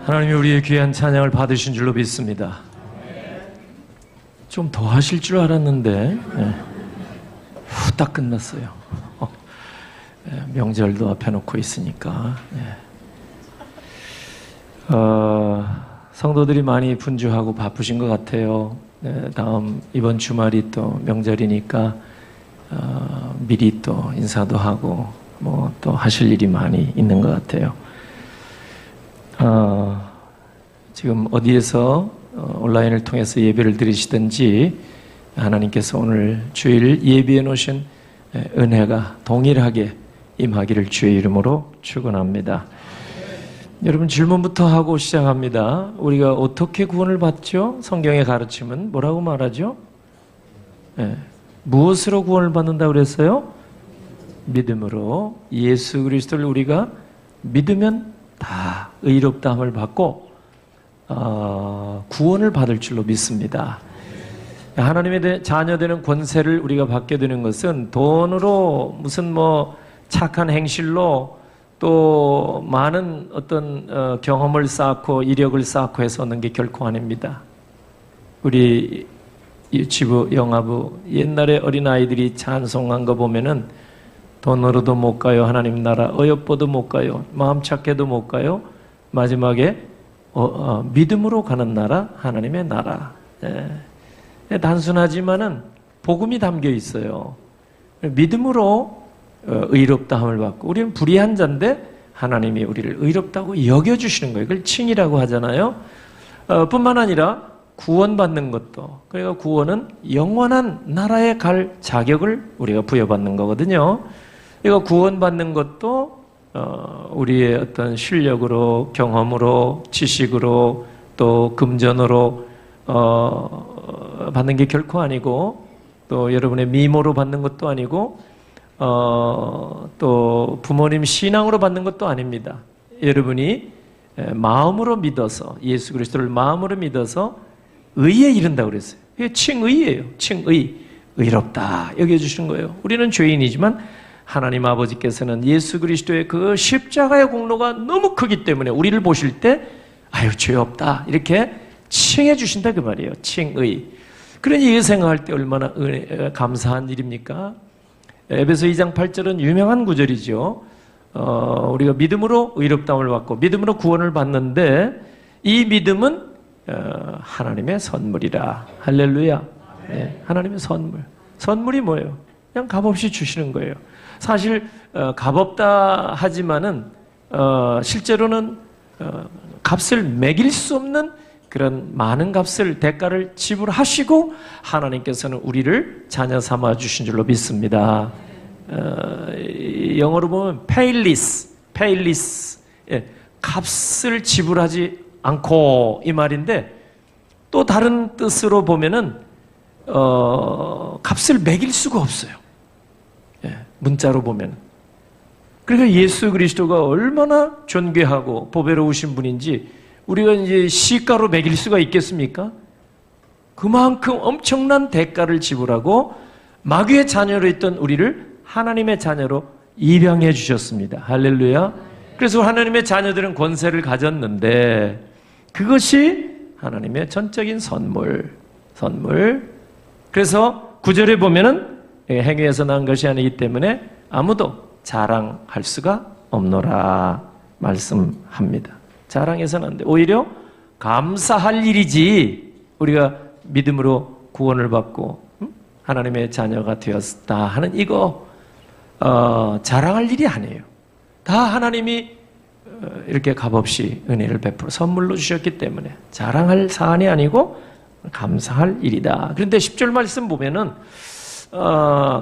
하나님이 우리의 귀한 찬양을 받으신 줄로 믿습니다. 좀 더 하실 줄 알았는데 후딱 끝났어요. 명절도 앞에 놓고 있으니까. 성도들이 많이 분주하고 바쁘신 것 같아요. 이번 주말이 또 명절이니까 미리 또 인사도 하고 뭐 또 하실 일이 많이 있는 것 같아요. 지금 어디에서 온라인을 통해서 예배를 드리시든지 하나님께서 오늘 주일 예비해 놓으신 은혜가 동일하게 임하기를 주의 이름으로 축원합니다. 여러분, 질문부터 하고 시작합니다. 우리가 어떻게 구원을 받죠? 성경의 가르침은 뭐라고 말하죠? 무엇으로 구원을 받는다고 그랬어요? 믿음으로. 예수 그리스도를 우리가 믿으면 다 의롭다함을 받고 구원을 받을 줄로 믿습니다. 하나님의 자녀되는 권세를 우리가 받게 되는 것은 돈으로 무슨 착한 행실로 또 많은 어떤 경험을 쌓고 이력을 쌓고 해서 얻는 게 결코 아닙니다. 우리 유치부, 영아부 옛날에 어린아이들이 찬송한 거 보면은 돈으로도 못 가요 하나님 나라, 어여뻐도 못 가요, 마음 착해도 못 가요, 마지막에 믿음으로 가는 나라, 하나님의 나라. 단순하지만은 복음이 담겨 있어요. 믿음으로 의롭다함을 받고, 우리는 불의한 자인데 하나님이 우리를 의롭다고 여겨주시는 거예요. 그걸 칭이라고 하잖아요. 뿐만 아니라 구원받는 것도, 그러니까 구원은 영원한 나라에 갈 자격을 우리가 부여받는 거거든요. 그러니까 구원받는 것도 우리의 어떤 실력으로, 경험으로, 지식으로, 또 금전으로 받는 게 결코 아니고, 또 여러분의 미모로 받는 것도 아니고, 또 부모님 신앙으로 받는 것도 아닙니다. 여러분이 마음으로 믿어서, 예수 그리스도를 마음으로 믿어서 의에 이른다고 그랬어요. 이게 칭의예요. 칭의. 의롭다 여겨주시는 거예요. 우리는 죄인이지만 하나님 아버지께서는 예수 그리스도의 그 십자가의 공로가 너무 크기 때문에 우리를 보실 때 아유 죄 없다 이렇게 칭해 주신다 그 말이에요. 칭의. 그러니 이거 생각할 때 얼마나 감사한 일입니까? 에베소 2장 8절은 유명한 구절이죠. 우리가 믿음으로 의롭다함을 받고 믿음으로 구원을 받는데 이 믿음은 하나님의 선물이라. 할렐루야. 네, 하나님의 선물. 선물이 뭐예요? 그냥 값없이 주시는 거예요. 사실 값없다 하지만은 실제로는 값을 매길 수 없는 그런 많은 값을, 대가를 지불하시고 하나님께서는 우리를 자녀 삼아 주신 줄로 믿습니다. 영어로 보면 payless, 값을 지불하지 않고 이 말인데, 또 다른 뜻으로 보면은 값을 매길 수가 없어요. 문자로 보면. 그러니까 예수 그리스도가 얼마나 존귀하고 보배로우신 분인지 우리가 이제 시가로 매길 수가 있겠습니까? 그만큼 엄청난 대가를 지불하고 마귀의 자녀로 있던 우리를 하나님의 자녀로 입양해 주셨습니다. 할렐루야. 그래서 하나님의 자녀들은 권세를 가졌는데 그것이 하나님의 전적인 선물. 그래서 9절에 보면은 행위에서 난 것이 아니기 때문에 아무도 자랑할 수가 없노라 말씀합니다. 자랑해서는 안 돼. 오히려 감사할 일이지, 우리가 믿음으로 구원을 받고 하나님의 자녀가 되었다 하는 이거 자랑할 일이 아니에요. 다 하나님이 이렇게 값없이 은혜를 베풀어 선물로 주셨기 때문에 자랑할 사안이 아니고 감사할 일이다. 그런데 10절 말씀 보면은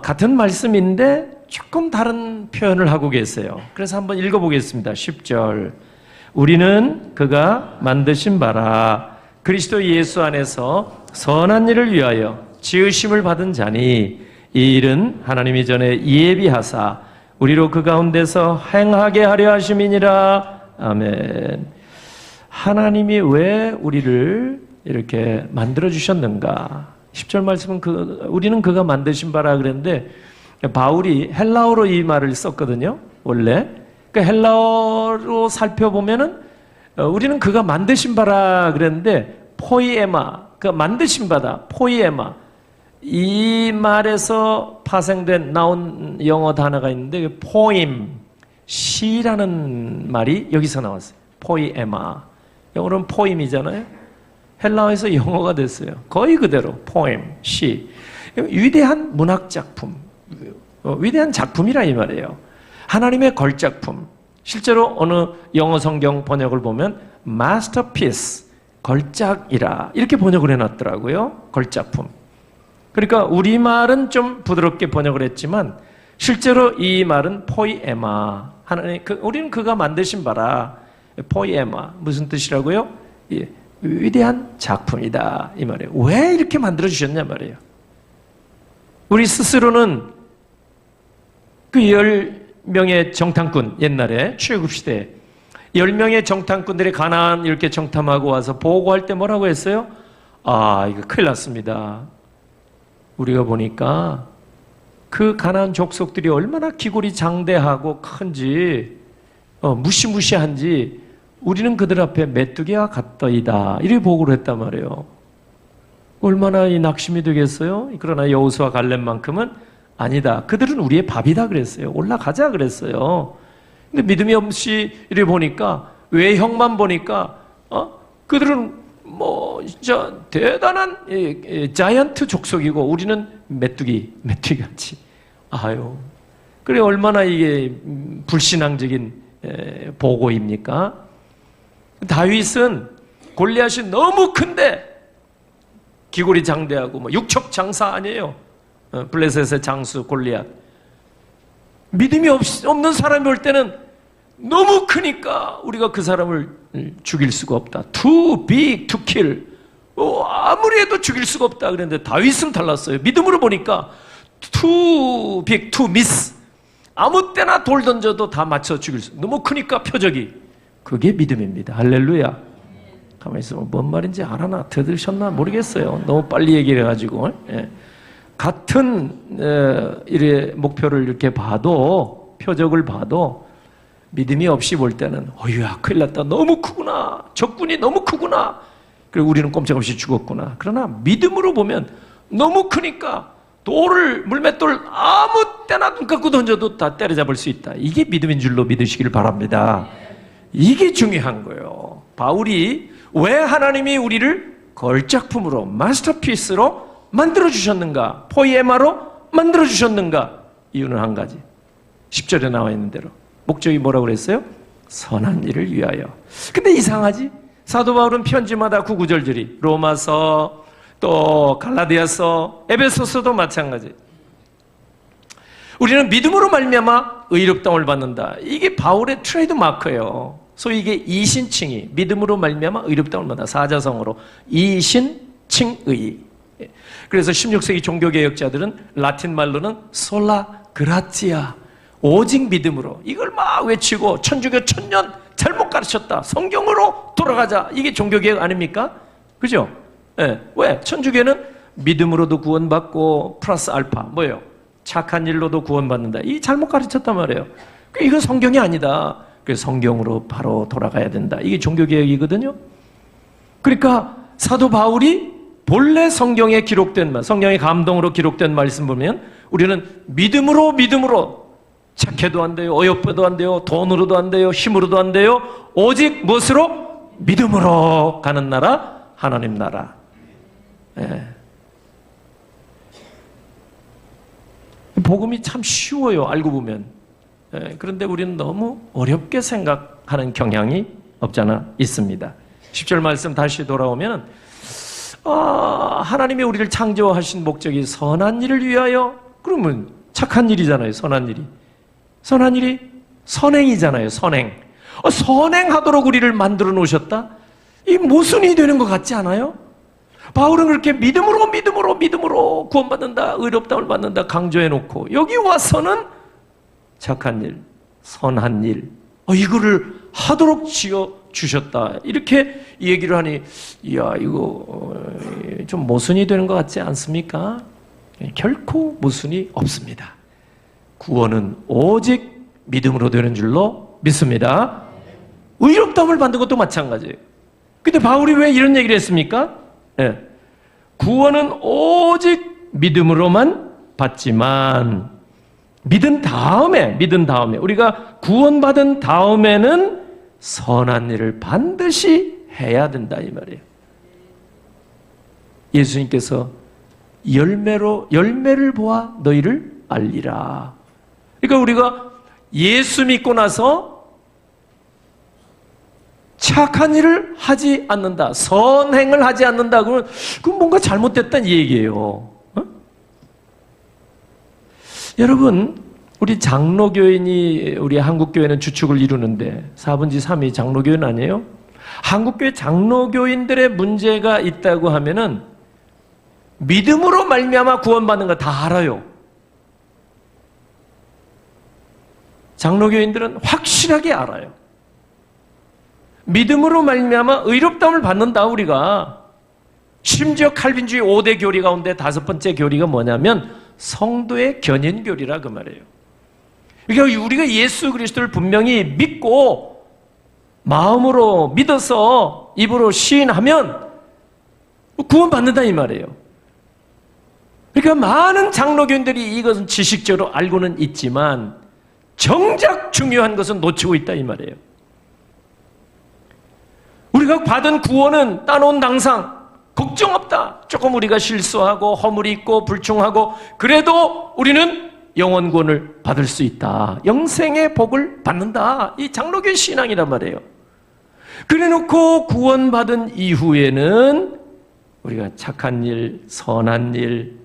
같은 말씀인데 조금 다른 표현을 하고 계세요. 그래서 한번 읽어보겠습니다. 10절. 우리는 그가 만드신 바라 그리스도 예수 안에서 선한 일을 위하여 지으심을 받은 자니 이 일은 하나님이 전에 예비하사 우리로 그 가운데서 행하게 하려 하심이니라. 아멘. 하나님이 왜 우리를 이렇게 만들어주셨는가? 10절 말씀은 우리는 그가 만드신 바라 그랬는데, 바울이 헬라어로 이 말을 썼거든요. 원래. 그러니까 헬라어로 살펴보면은 우리는 그가 만드신 바라 그랬는데 포이에마, 그가 만드신 바다, 포이에마. 이 말에서 파생된 나온 영어 단어가 있는데 포임, 시라는 말이 여기서 나왔어요. 포이에마. 영어로는 포임이잖아요. 헬라어에서 영어가 됐어요. 거의 그대로 포임, 시. 위대한 문학 작품, 위대한 작품이라 이 말이에요. 하나님의 걸작품. 실제로 어느 영어 성경 번역을 보면 masterpiece, 걸작이라 이렇게 번역을 해놨더라고요. 걸작품. 그러니까 우리말은 좀 부드럽게 번역을 했지만 실제로 이 말은 포이에마, 하나님, 우리는 그가 만드신 바라. 포이에마 무슨 뜻이라고요? 예, 위대한 작품이다 이 말이에요. 왜 이렇게 만들어 주셨냐 말이에요. 우리 스스로는 그 10명의 정탐꾼, 옛날에 출애굽시대에 10명의 정탐꾼들이 가나안 이렇게 정탐하고 와서 보고할 때 뭐라고 했어요? 아, 이거 큰일 났습니다. 우리가 보니까 그 가나안 족속들이 얼마나 기골이 장대하고 큰지, 무시무시한지 우리는 그들 앞에 메뚜기와 같더이다. 이렇게 보고를 했단 말이에요. 얼마나 이 낙심이 되겠어요? 그러나 여호수아 갈렙만큼은 아니다. 그들은 우리의 밥이다 그랬어요. 올라가자 그랬어요. 근데 믿음이 없이 이래 보니까, 외형만 보니까, 그들은 진짜 대단한 자이언트 족속이고 우리는 메뚜기 같이. 아유. 그래, 얼마나 이게 불신앙적인 보고입니까? 다윗은 골리앗이 너무 큰데 기골이 장대하고 육척 장사 아니에요. 블레셋의 장수 골리앗. 믿음이 없는 사람이 올 때는 너무 크니까 우리가 그 사람을 죽일 수가 없다. Too big to kill. 아무리 해도 죽일 수가 없다 그랬는데 다윗은 달랐어요. 믿음으로 보니까 Too big to miss. 아무 때나 돌 던져도 다 맞춰 죽일 수. 너무 크니까 표적이. 그게 믿음입니다. 할렐루야. 가만히 있으면 뭔 말인지 알아나 들으셨나 모르겠어요. 너무 빨리 얘기를 해가지고. 같은 일의 목표를 이렇게 봐도, 표적을 봐도 믿음이 없이 볼 때는 어휴야 큰일 났다. 너무 크구나. 적군이 너무 크구나. 그리고 우리는 꼼짝없이 죽었구나. 그러나 믿음으로 보면 너무 크니까 돌을, 물맷돌 아무 때나 눈 감고 던져도 다 때려잡을 수 있다. 이게 믿음인 줄로 믿으시길 바랍니다. 이게 중요한 거예요. 바울이 왜 하나님이 우리를 걸작품으로, 마스터피스로 만들어주셨는가? 포이에마로 만들어주셨는가? 이유는 한 가지. 10절에 나와 있는 대로. 목적이 뭐라고 그랬어요? 선한 일을 위하여. 근데 이상하지? 사도 바울은 편지마다 구구절절히 로마서, 또 갈라디아서, 에베소서도 마찬가지. 우리는 믿음으로 말미암아 의롭다움을 받는다. 이게 바울의 트레이드 마크예요. 소위 이게 이신칭의, 믿음으로 말미암아 의롭다움을 받는다. 사자성어로 이신칭의. 그래서 16세기 종교개혁자들은 라틴 말로는 솔라 그라티아, 오직 믿음으로, 이걸 막 외치고 천주교 1000년 잘못 가르쳤다. 성경으로 돌아가자. 이게 종교개혁 아닙니까? 그죠? 왜? 천주교는 믿음으로도 구원받고 플러스 알파 뭐예요? 착한 일로도 구원받는다. 이 잘못 가르쳤단 말이에요. 이건 성경이 아니다. 그래서 성경으로 바로 돌아가야 된다. 이게 종교개혁이거든요. 그러니까 사도 바울이 본래 성경에 기록된 말, 성경의 감동으로 기록된 말씀 보면 우리는 믿음으로 착해도 안 돼요. 어여뻐도 안 돼요. 돈으로도 안 돼요. 힘으로도 안 돼요. 오직 무엇으로? 믿음으로 가는 나라, 하나님 나라. 복음이 참 쉬워요. 알고 보면. 그런데 우리는 너무 어렵게 생각하는 경향이 없잖아 있습니다. 10절 말씀 다시 돌아오면 하나님이 우리를 창조하신 목적이 선한 일을 위하여. 그러면 착한 일이잖아요. 선한 일이 선행이잖아요. 선행하도록 우리를 만들어 놓으셨다. 이 모순이 되는 것 같지 않아요? 바울은 그렇게 믿음으로 구원받는다, 의롭다움을 받는다 강조해 놓고 여기 와서는 착한 일, 선한 일, 이거를 하도록 지어 주셨다. 이렇게 얘기를 하니, 이야, 이거 좀 모순이 되는 것 같지 않습니까? 결코 모순이 없습니다. 구원은 오직 믿음으로 되는 줄로 믿습니다. 의롭다함을 받는 것도 마찬가지예요. 근데 바울이 왜 이런 얘기를 했습니까? 네. 구원은 오직 믿음으로만 받지만 믿은 다음에 우리가 구원받은 다음에는 선한 일을 반드시 해야 된다 이 말이에요. 예수님께서 열매를 보아 너희를 알리라. 그러니까 우리가 예수 믿고 나서 착한 일을 하지 않는다, 선행을 하지 않는다, 그러면 그건 뭔가 잘못됐다는 얘기예요. 어? 여러분, 우리 장로교인이 우리 한국교회는 주축을 이루는데 4분지 3이 장로교인 아니에요? 한국교회 장로교인들의 문제가 있다고 하면은 믿음으로 말미암아 구원받는 거 다 알아요. 장로교인들은 확실하게 알아요. 믿음으로 말미암아 의롭다함을 받는다 우리가. 심지어 칼빈주의 5대 교리 가운데 5번째 교리가 뭐냐면 성도의 견인교리라 그 말이에요. 그러니까 우리가 예수 그리스도를 분명히 믿고 마음으로 믿어서 입으로 시인하면 구원받는다 이 말이에요. 그러니까 많은 장로교인들이 이것은 지식적으로 알고는 있지만 정작 중요한 것은 놓치고 있다 이 말이에요. 우리가 받은 구원은 따놓은 당상 걱정 없다. 조금 우리가 실수하고 허물이 있고 불충하고 그래도 우리는 영원 구원을 받을 수 있다. 영생의 복을 받는다. 이 장로교의 신앙이란 말이에요. 그래놓고 구원받은 이후에는 우리가 착한 일, 선한 일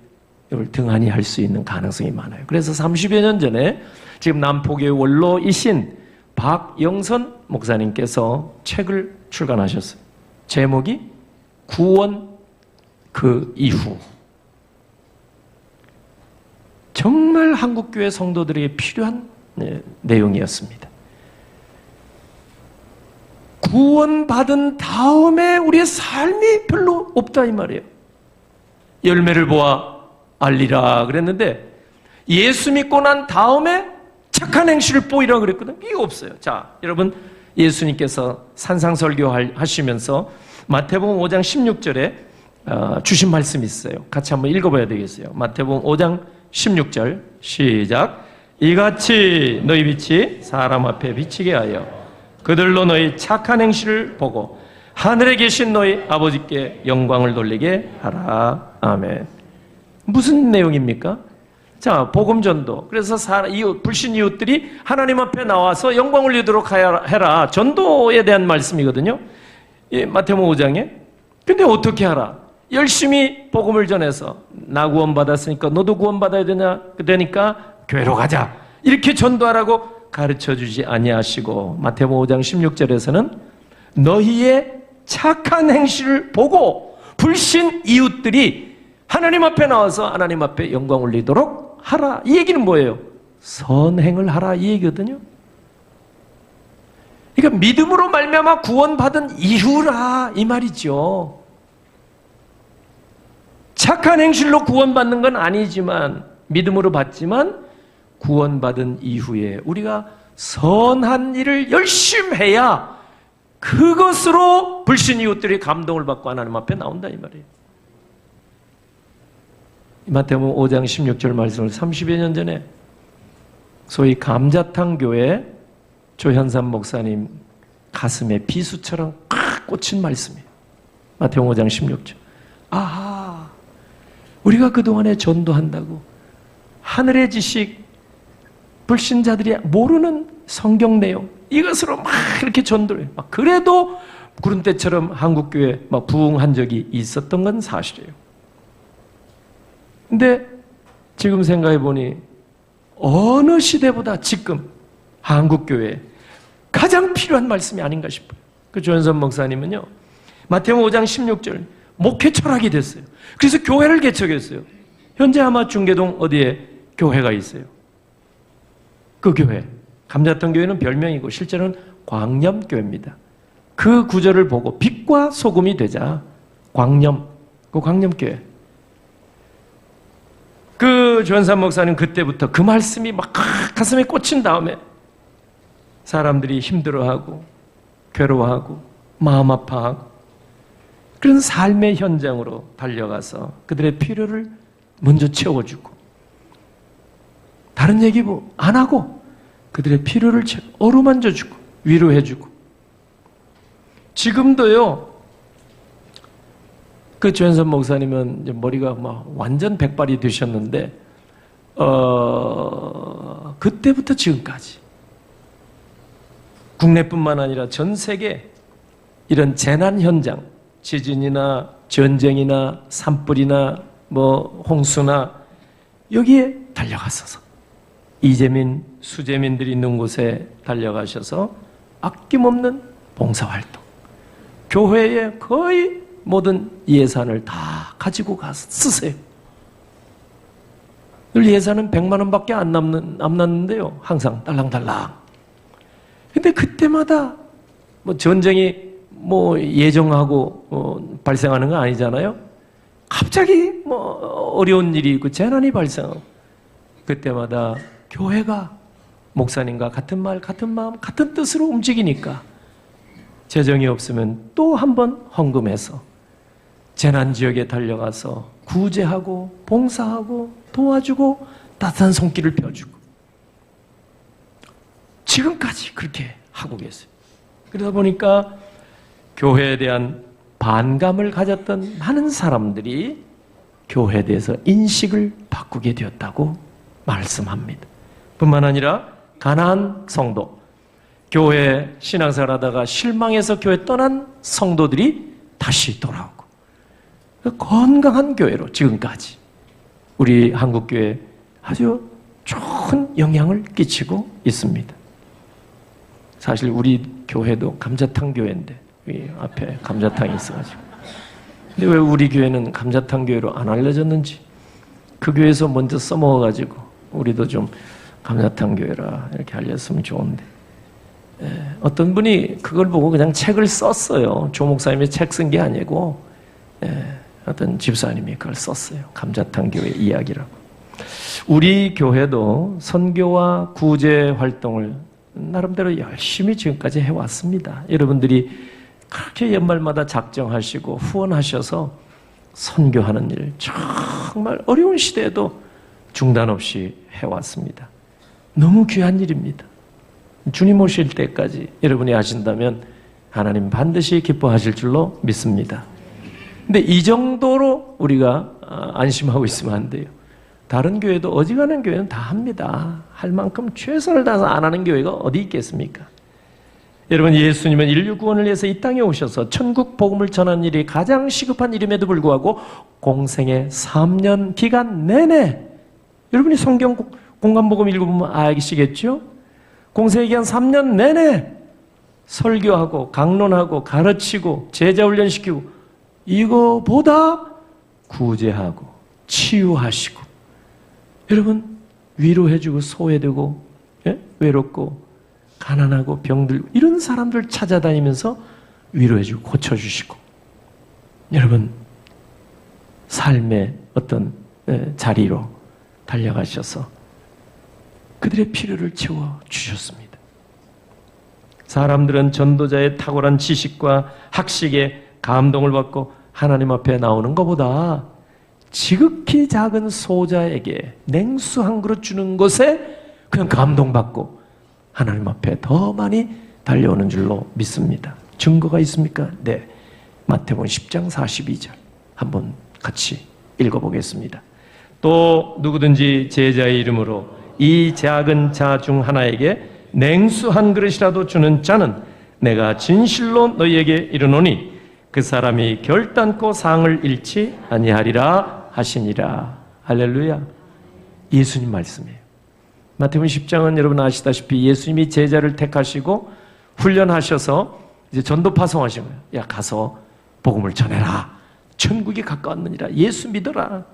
이걸 등한히 할 수 있는 가능성이 많아요. 그래서 30여 년 전에 지금 남포교회 원로이신 박영선 목사님께서 책을 출간하셨어요. 제목이 구원 그 이후. 정말 한국교회 성도들에게 필요한 내용이었습니다. 구원받은 다음에 우리의 삶이 별로 없다 이 말이에요. 열매를 보아 알리라 그랬는데 예수 믿고 난 다음에 착한 행실을 보이라 그랬거든요. 이게 없어요. 자, 여러분 예수님께서 산상설교 하시면서 마태복음 5장 16절에 주신 말씀이 있어요. 같이 한번 읽어봐야 되겠어요. 마태복음 5장 16절 시작. 이같이 너희 빛이 사람 앞에 비치게 하여 그들로 너희 착한 행실을 보고 하늘에 계신 너희 아버지께 영광을 돌리게 하라. 아멘. 무슨 내용입니까? 자, 복음전도. 그래서 불신 이웃들이 하나님 앞에 나와서 영광을 올리도록 해라. 전도에 대한 말씀이거든요. 이 마태복음 5장에. 근데 어떻게 하라? 열심히 복음을 전해서 나 구원받았으니까 너도 구원받아야 되니까 교회로 가자. 이렇게 전도하라고 가르쳐주지 아니하시고 마태복음 5장 16절에서는 너희의 착한 행실을 보고 불신 이웃들이 하나님 앞에 나와서 하나님 앞에 영광 올리도록 하라. 이 얘기는 뭐예요? 선행을 하라 이 얘기거든요. 그러니까 믿음으로 말미암아 구원받은 이후라 이 말이죠. 착한 행실로 구원받는 건 아니지만 믿음으로 받지만 구원받은 이후에 우리가 선한 일을 열심히 해야 그것으로 불신 이웃들이 감동을 받고 하나님 앞에 나온다 이 말이에요. 마태복음 5장 16절 말씀을 30여 년 전에 소위 감자탕 교회 조현삼 목사님 가슴에 비수처럼 꽉 꽂힌 말씀이에요. 마태복음 5장 16절. 아하, 우리가 그동안에 전도한다고 하늘의 지식, 불신자들이 모르는 성경 내용 이것으로 막 이렇게 전도를 해요. 그래도 구름대처럼 한국교회 막 부흥한 적이 있었던 건 사실이에요. 근데 지금 생각해 보니 어느 시대보다 지금 한국교회에 가장 필요한 말씀이 아닌가 싶어요. 그 조현선 목사님은요, 마태복음 5장 16절 목회 철학이 됐어요. 그래서 교회를 개척했어요. 현재 아마 중계동 어디에 교회가 있어요. 그 교회, 감자탕 교회는 별명이고 실제로는 광염교회입니다. 그 구절을 보고 빛과 소금이 되자 광염, 그 광염교회. 그 조현삼 목사님 그때부터 그 말씀이 막 가슴에 꽂힌 다음에 사람들이 힘들어하고 괴로워하고 마음 아파하고 그런 삶의 현장으로 달려가서 그들의 필요를 먼저 채워주고 다른 얘기 뭐 안 하고 그들의 필요를 어루만져주고 위로해주고 지금도요 그 조현선 목사님은 이제 머리가 막 완전 백발이 되셨는데 그때부터 지금까지 국내뿐만 아니라 전 세계 이런 재난 현장, 지진이나 전쟁이나 산불이나 뭐 홍수나 여기에 달려가셔서 이재민, 수재민들이 있는 곳에 달려가셔서 아낌없는 봉사활동, 교회의 거의 모든 예산을 다 가지고 가서 쓰세요. 늘 예산은 100만 원밖에 안 남았는데요. 항상 딸랑딸랑. 근데 그때마다 뭐 전쟁이 뭐 예정하고 발생하는 거 아니잖아요. 갑자기 뭐 어려운 일이 있고 재난이 발생하고 그때마다 교회가 목사님과 같은 말, 같은 마음, 같은 뜻으로 움직이니까 재정이 없으면 또 한 번 헌금해서 재난지역에 달려가서 구제하고 봉사하고 도와주고 따뜻한 손길을 펴주고 지금까지 그렇게 하고 계세요. 그러다 보니까 교회에 대한 반감을 가졌던 많은 사람들이 교회에 대해서 인식을 바꾸게 되었다고 말씀합니다. 뿐만 아니라 가난한 성도, 교회 신앙생활 하다가 실망해서 교회 떠난 성도들이 다시 돌아오고 건강한 교회로 지금까지 우리 한국교회에 아주 좋은 영향을 끼치고 있습니다. 사실 우리 교회도 감자탕 교회인데 이 앞에 감자탕이 있어가지고 근데 왜 우리 교회는 감자탕 교회로 안 알려졌는지 그 교회에서 먼저 써먹어가지고 우리도 좀 감자탕 교회라 이렇게 알렸으면 좋은데 어떤 분이 그걸 보고 그냥 책을 썼어요. 조 목사님이 책 쓴 게 아니고 어떤 집사님이 그걸 썼어요. 감자탕 교회 이야기라고. 우리 교회도 선교와 구제 활동을 나름대로 열심히 지금까지 해왔습니다. 여러분들이 그렇게 연말마다 작정하시고 후원하셔서 선교하는 일 정말 어려운 시대에도 중단 없이 해왔습니다. 너무 귀한 일입니다. 주님 오실 때까지 여러분이 하신다면 하나님 반드시 기뻐하실 줄로 믿습니다. 근데 이 정도로 우리가 안심하고 있으면 안 돼요. 다른 교회도 어지간한 교회는 다 합니다. 할 만큼 최선을 다해서 안 하는 교회가 어디 있겠습니까? 여러분, 예수님은 인류 구원을 위해서 이 땅에 오셔서 천국 복음을 전하는 일이 가장 시급한 일임에도 불구하고 공생의 3년 기간 내내 여러분이 성경 공간복음 읽어보면 아시겠죠? 공생의 기간 3년 내내 설교하고 강론하고 가르치고 제자 훈련시키고 이거보다 구제하고 치유하시고 여러분 위로해주고 소외되고 외롭고 가난하고 병들고 이런 사람들 찾아다니면서 위로해주고 고쳐주시고 여러분 삶의 어떤 자리로 달려가셔서 그들의 필요를 채워주셨습니다. 사람들은 전도자의 탁월한 지식과 학식에 감동을 받고 하나님 앞에 나오는 것보다 지극히 작은 소자에게 냉수 한 그릇 주는 것에 그냥 감동받고 하나님 앞에 더 많이 달려오는 줄로 믿습니다. 증거가 있습니까? 네. 마태복음 10장 42절 한번 같이 읽어보겠습니다. 또 누구든지 제자의 이름으로 이 작은 자 중 하나에게 냉수 한 그릇이라도 주는 자는 내가 진실로 너희에게 이르노니 그 사람이 결단코 상을 잃지 아니하리라 하시니라. 할렐루야. 예수님 말씀이에요. 마태복음 10장은 여러분 아시다시피 예수님이 제자를 택하시고 훈련하셔서 이제 전도 파송하신 거예요. 야, 가서 복음을 전해라. 천국이 가까웠느니라. 예수 믿어라.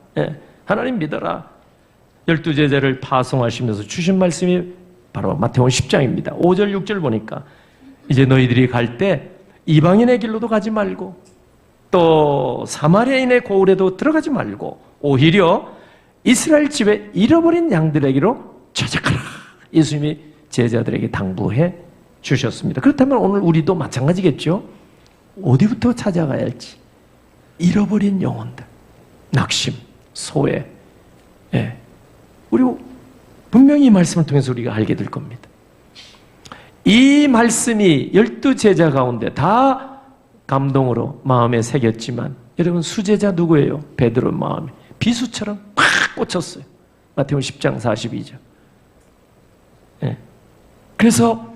하나님 믿어라. 12제자를 파송하시면서 주신 말씀이 바로 마태복음 10장입니다. 5절 6절 보니까 이제 너희들이 갈 때 이방인의 길로도 가지 말고 또 사마리아인의 고을에도 들어가지 말고 오히려 이스라엘 집에 잃어버린 양들에게로 찾아가라. 예수님이 제자들에게 당부해 주셨습니다. 그렇다면 오늘 우리도 마찬가지겠죠? 어디부터 찾아가야 할지. 잃어버린 영혼들, 낙심, 소외. 예. 그리고 분명히 이 말씀을 통해서 우리가 알게 될 겁니다. 이 말씀이 12제자 가운데 다 감동으로 마음에 새겼지만 여러분 수제자 누구예요? 베드로 마음에 비수처럼 팍 꽂혔어요. 마태복음 10장 42절. 예. 그래서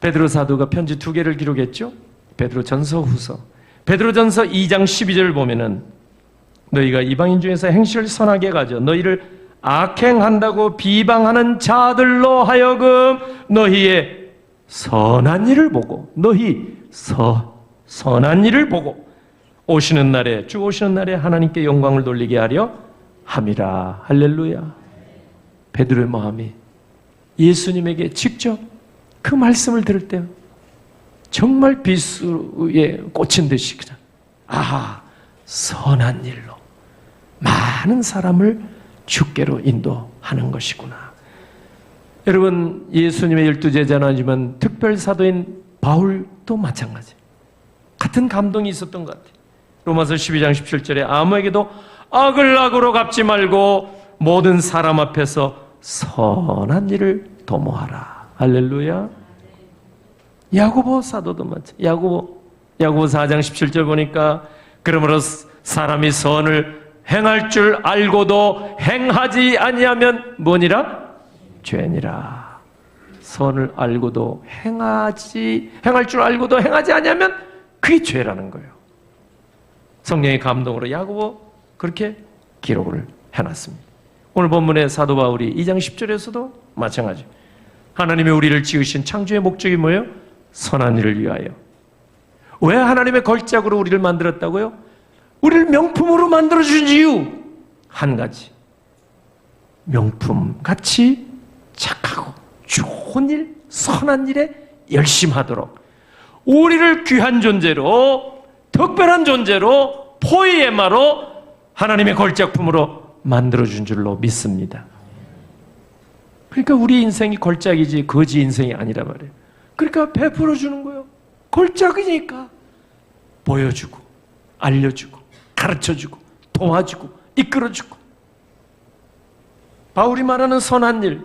베드로 사도가 편지 2개를 기록했죠. 베드로전서 후서. 베드로전서 2장 12절을 보면은 너희가 이방인 중에서 행실을 선하게 가져 너희를 악행한다고 비방하는 자들로 하여금 너희의 선한 일을 보고 선한 일을 보고 오시는 날에 주 오시는 날에 하나님께 영광을 돌리게 하려 함이라. 할렐루야. 베드로의 마음이 예수님에게 직접 그 말씀을 들을 때 정말 비수에 꽂힌 듯이 그냥 선한 일로 많은 사람을 주께로 인도하는 것이구나. 여러분 예수님의 12제자는 아니지만 특별사도인 바울도 마찬가지. 같은 감동이 있었던 것 같아요. 로마서 12장 17절에 아무에게도 악을 악으로 갚지 말고 모든 사람 앞에서 선한 일을 도모하라. 할렐루야. 야고보 사도도 마찬가지. 야고보 4장 17절 보니까 그러므로 사람이 선을 행할 줄 알고도 행하지 아니하면 뭐니라? 죄니라. 선을 알고도 행할 줄 알고도 행하지 아니하면 그게 죄라는 거예요. 성령의 감동으로 야고보 그렇게 기록을 해놨습니다. 오늘 본문의 사도 바울이 2장 10절에서도 마찬가지. 하나님이 우리를 지으신 창조의 목적이 뭐예요? 선한 일을 위하여. 왜 하나님의 걸작으로 우리를 만들었다고요? 우리를 명품으로 만들어준 이유 한 가지. 명품같이 착하고 좋은 일, 선한 일에 열심하도록 우리를 귀한 존재로 특별한 존재로 포이에마로 하나님의 걸작품으로 만들어준 줄로 믿습니다. 그러니까 우리 인생이 걸작이지 거지 인생이 아니란 말이에요. 그러니까 베풀어주는 거예요. 걸작이니까 보여주고 알려주고 가르쳐주고 도와주고 이끌어주고. 바울이 말하는 선한 일,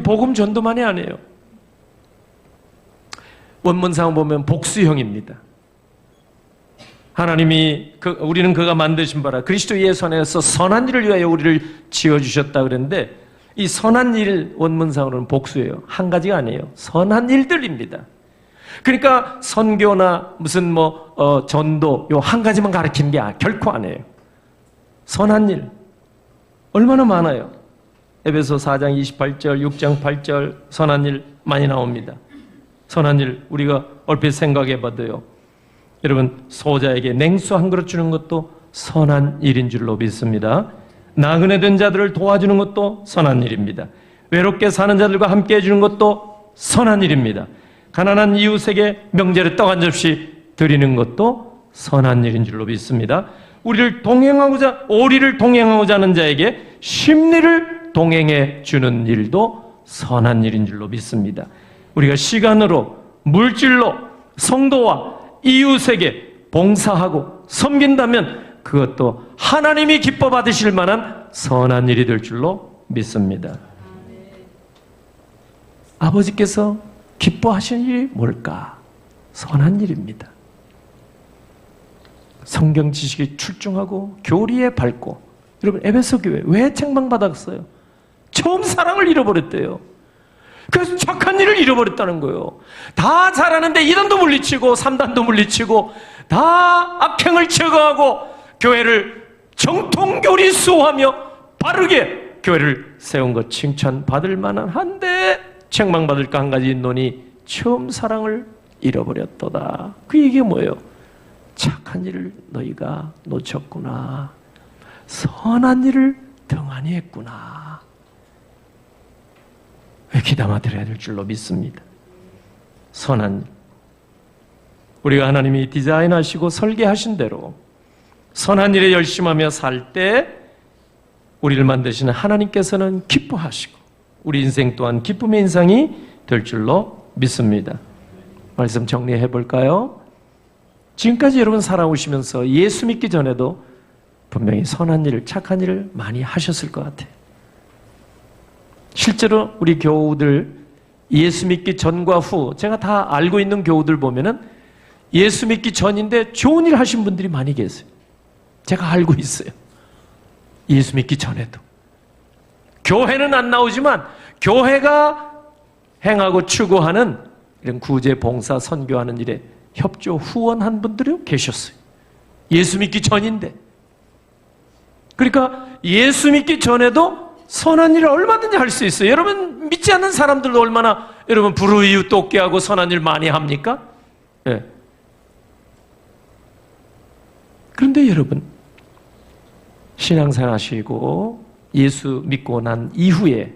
복음 전도만이 아니에요. 원문상 보면 복수형입니다. 하나님이 우리는 그가 만드신 바라 그리스도 예수 안에서 선한 일을 위하여 우리를 지어주셨다 그랬는데 이 선한 일 원문상으로는 복수예요. 한 가지가 아니에요. 선한 일들입니다. 그러니까 선교나 무슨 전도 요 한 가지만 가르치는 게 결코 아니에요. 선한 일 얼마나 많아요. 에베소 4장 28절 6장 8절 선한 일 많이 나옵니다. 선한 일 우리가 얼핏 생각해 봐도요. 여러분 소자에게 냉수 한 그릇 주는 것도 선한 일인 줄로 믿습니다. 나그네 된 자들을 도와주는 것도 선한 일입니다. 외롭게 사는 자들과 함께 해주는 것도 선한 일입니다. 가난한 이웃에게 명절에 떡 한 접시 드리는 것도 선한 일인 줄로 믿습니다. 오리를 동행하고자 하는 자에게 심리를 동행해 주는 일도 선한 일인 줄로 믿습니다. 우리가 시간으로 물질로 성도와 이웃에게 봉사하고 섬긴다면 그것도 하나님이 기뻐 받으실 만한 선한 일이 될 줄로 믿습니다. 아버지께서 기뻐하시는 일이 뭘까? 선한 일입니다. 성경 지식이 출중하고 교리에 밝고. 여러분 에베소 교회 왜 책망받았어요? 처음 사랑을 잃어버렸대요. 그래서 착한 일을 잃어버렸다는 거예요. 다 잘하는데 2단도 물리치고 3단도 물리치고 다 악행을 제거하고 교회를 정통교리 수호하며 바르게 교회를 세운 것 칭찬받을 만한 한데 책망받을까 한 가지 논이 처음 사랑을 잃어버렸도다. 그 얘기가 뭐예요? 착한 일을 너희가 놓쳤구나. 선한 일을 등한히 했구나. 귀담아 들어야 될 줄로 믿습니다. 선한 일. 우리가 하나님이 디자인하시고 설계하신 대로 선한 일에 열심하며 살 때 우리를 만드시는 하나님께서는 기뻐하시고 우리 인생 또한 기쁨의 인상이 될 줄로 믿습니다. 말씀 정리해 볼까요? 지금까지 여러분 살아오시면서 예수 믿기 전에도 분명히 선한 일을, 착한 일을 많이 하셨을 것 같아요. 실제로 우리 교우들 예수 믿기 전과 후, 제가 다 알고 있는 교우들 보면은 예수 믿기 전인데 좋은 일 하신 분들이 많이 계세요. 제가 알고 있어요. 예수 믿기 전에도. 교회는 안 나오지만 교회가 행하고 추구하는 이런 구제, 봉사, 선교하는 일에 협조, 후원한 분들이 계셨어요. 예수 믿기 전인데. 그러니까 예수 믿기 전에도 선한 일을 얼마든지 할 수 있어요. 여러분 믿지 않는 사람들도 얼마나 여러분 불우이웃 돕게 하고 선한 일 많이 합니까? 네. 그런데 여러분 신앙생활 하시고 예수 믿고 난 이후에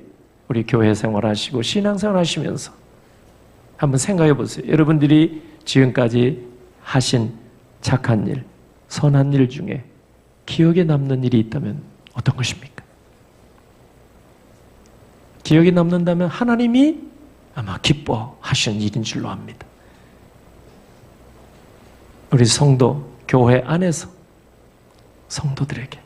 우리 교회 생활하시고 신앙생활 하시면서 한번 생각해 보세요. 여러분들이 지금까지 하신 착한 일, 선한 일 중에 기억에 남는 일이 있다면 어떤 것입니까? 기억에 남는다면 하나님이 아마 기뻐하시는 일인 줄로 압니다. 우리 성도, 교회 안에서 성도들에게,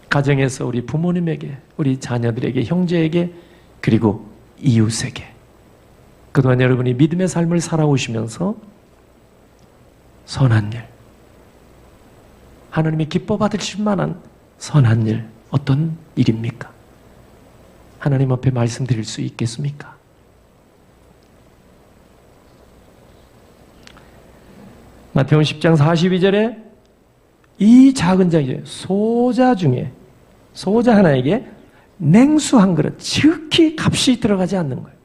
가정에서 우리 부모님에게, 우리 자녀들에게, 형제에게, 그리고 이웃에게 그동안 여러분이 믿음의 삶을 살아오시면서 선한 일, 하나님이 기뻐 받으실 만한 선한 일, 어떤 일입니까? 하나님 앞에 말씀드릴 수 있겠습니까? 마태복음 10장 42절에 이 작은 자의 소자 중에 소자 하나에게 냉수 한 그릇, 지극히 값이 들어가지 않는 거예요.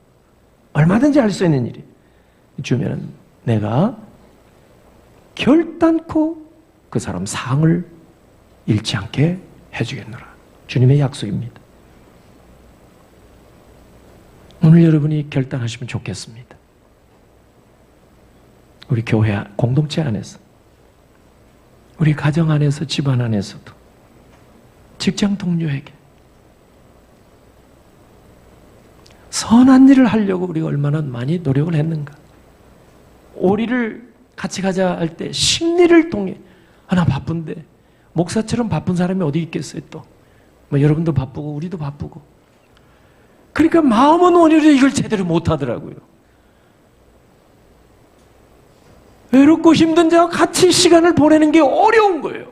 얼마든지 할 수 있는 일이 주면 내가 결단코 그 사람 상을 잃지 않게 해주겠노라. 주님의 약속입니다. 오늘 여러분이 결단하시면 좋겠습니다. 우리 교회 공동체 안에서, 우리 가정 안에서, 집안 안에서도, 직장 동료에게 선한 일을 하려고 우리가 얼마나 많이 노력을 했는가. 오리를 같이 가자 할 때 심리를 통해 나 바쁜데 목사처럼 바쁜 사람이 어디 있겠어요 또. 여러분도 바쁘고 우리도 바쁘고. 그러니까 마음은 오히려 이걸 제대로 못하더라고요. 외롭고 힘든 자와 같이 시간을 보내는 게 어려운 거예요.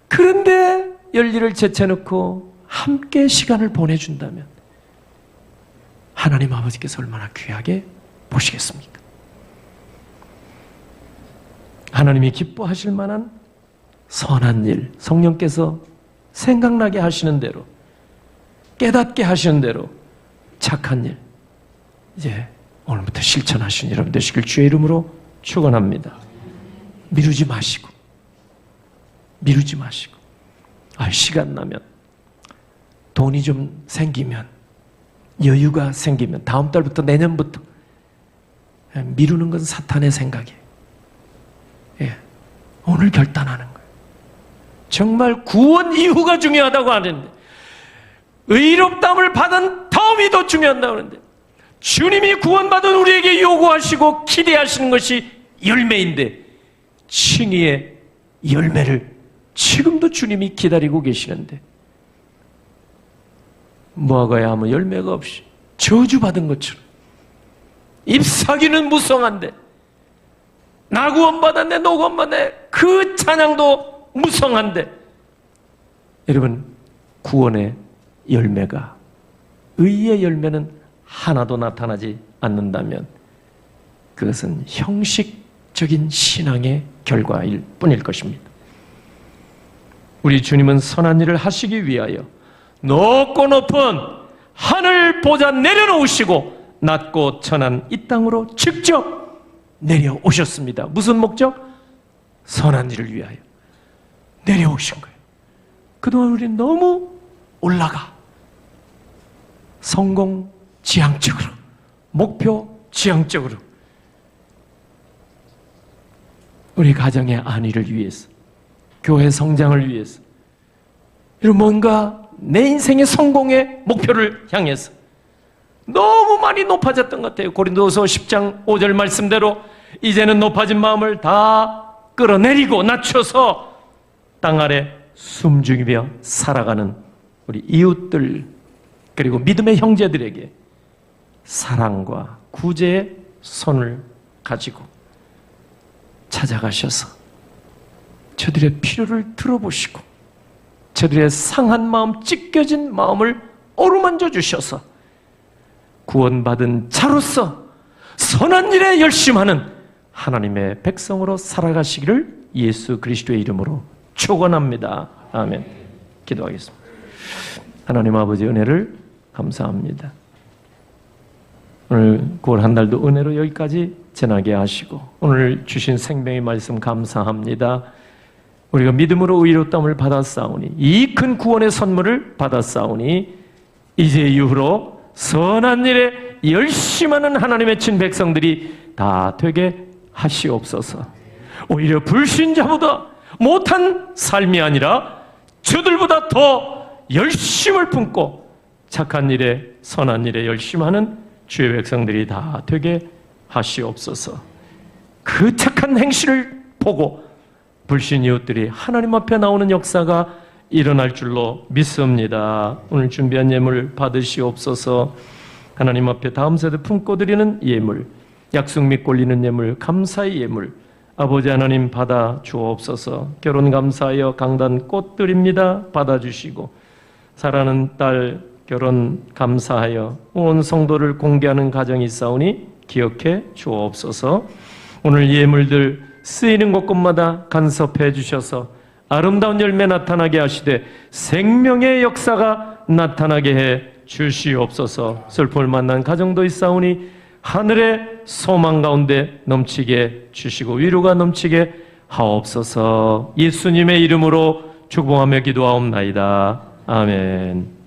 그런데 열일을 제쳐놓고 함께 시간을 보내준다면 하나님 아버지께서 얼마나 귀하게 보시겠습니까? 하나님이 기뻐하실 만한 선한 일, 성령께서 생각나게 하시는 대로, 깨닫게 하시는 대로 착한 일, 이제 오늘부터 실천하시는 여러분 되시길 주의 이름으로 축원합니다. 미루지 마시고, 미루지 마시고, 시간 나면, 돈이 좀 생기면, 여유가 생기면, 다음 달부터 내년부터 미루는 건 사탄의 생각이에요. 오늘 결단하는 거예요. 정말 구원 이후가 중요하다고 하는데, 의롭다함을 받은 다음이 더 중요하다고 하는데, 주님이 구원받은 우리에게 요구하시고 기대하시는 것이 열매인데, 칭의의 열매를 지금도 주님이 기다리고 계시는데, 무화과에 아무 열매가 없이 저주받은 것처럼 잎사귀는 무성한데, 나 구원받았네, 너 구원받네, 그 찬양도 무성한데, 여러분 구원의 열매가, 의의 열매는 하나도 나타나지 않는다면 그것은 형식적인 신앙의 결과일 뿐일 것입니다. 우리 주님은 선한 일을 하시기 위하여 높고 높은 하늘 보좌 내려놓으시고 낮고 천한 이 땅으로 직접 내려오셨습니다. 무슨 목적? 선한 일을 위하여 내려오신 거예요. 그동안 우리는 너무 올라가, 성공 지향적으로, 목표 지향적으로, 우리 가정의 안위를 위해서, 교회 성장을 위해서, 이런 뭔가 내 인생의 성공의 목표를 향해서 너무 많이 높아졌던 것 같아요. 고린도서 10장 5절 말씀대로 이제는 높아진 마음을 다 끌어내리고 낮춰서 땅 아래 숨죽이며 살아가는 우리 이웃들, 그리고 믿음의 형제들에게 사랑과 구제의 손을 가지고 찾아가셔서 저들의 필요를 들어보시고 저들의 상한 마음, 찢겨진 마음을 어루만져 주셔서 구원받은 자로서 선한 일에 열심하는 하나님의 백성으로 살아가시기를 예수 그리스도의 이름으로 축원합니다. 아멘. 기도하겠습니다. 하나님 아버지, 은혜를 감사합니다. 오늘 9월 한 달도 은혜로 여기까지 지나게 하시고 오늘 주신 생명의 말씀 감사합니다. 우리가 믿음으로 의롭다함을 받았사오니 이 큰 구원의 선물을 받았사오니 이제 이후로 선한 일에 열심하는 하나님의 친 백성들이 다 되게 하시옵소서. 오히려 불신자보다 못한 삶이 아니라 저들보다 더 열심을 품고 착한 일에, 선한 일에 열심하는 주의 백성들이 다 되게 하시옵소서. 그 착한 행실을 보고 불신 이웃들이 하나님 앞에 나오는 역사가 일어날 줄로 믿습니다. 오늘 준비한 예물 받으시옵소서. 하나님 앞에 다음 세대 품고 드리는 예물, 약속 믿고 올리는 예물, 감사의 예물, 아버지 하나님 받아 주옵소서. 결혼 감사하여 강단 꽃 드립니다. 받아주시고 사랑하는 딸 결혼 감사하여 온 성도를 공개하는 가정이 있사오니 기억해 주옵소서. 오늘 예물들 쓰이는 곳곳마다 간섭해 주셔서 아름다운 열매 나타나게 하시되 생명의 역사가 나타나게 해 주시옵소서. 슬픔을 만난 가정도 있사오니 하늘의 소망 가운데 넘치게 주시고 위로가 넘치게 하옵소서. 예수님의 이름으로 축복하며 기도하옵나이다. 아멘.